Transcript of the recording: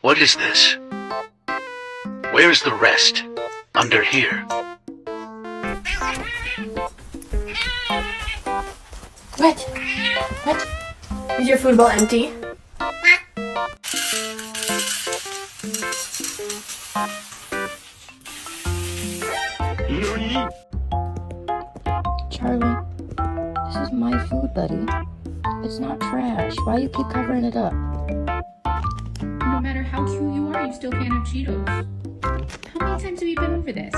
What is this? Where is the rest? Under here. What? What? Is your food bowl empty? Charlie, this is my food, buddy. It's not trash. Why you keep covering it up? No matter how cute you are, you still can't have Cheetos. How many times have you been over this?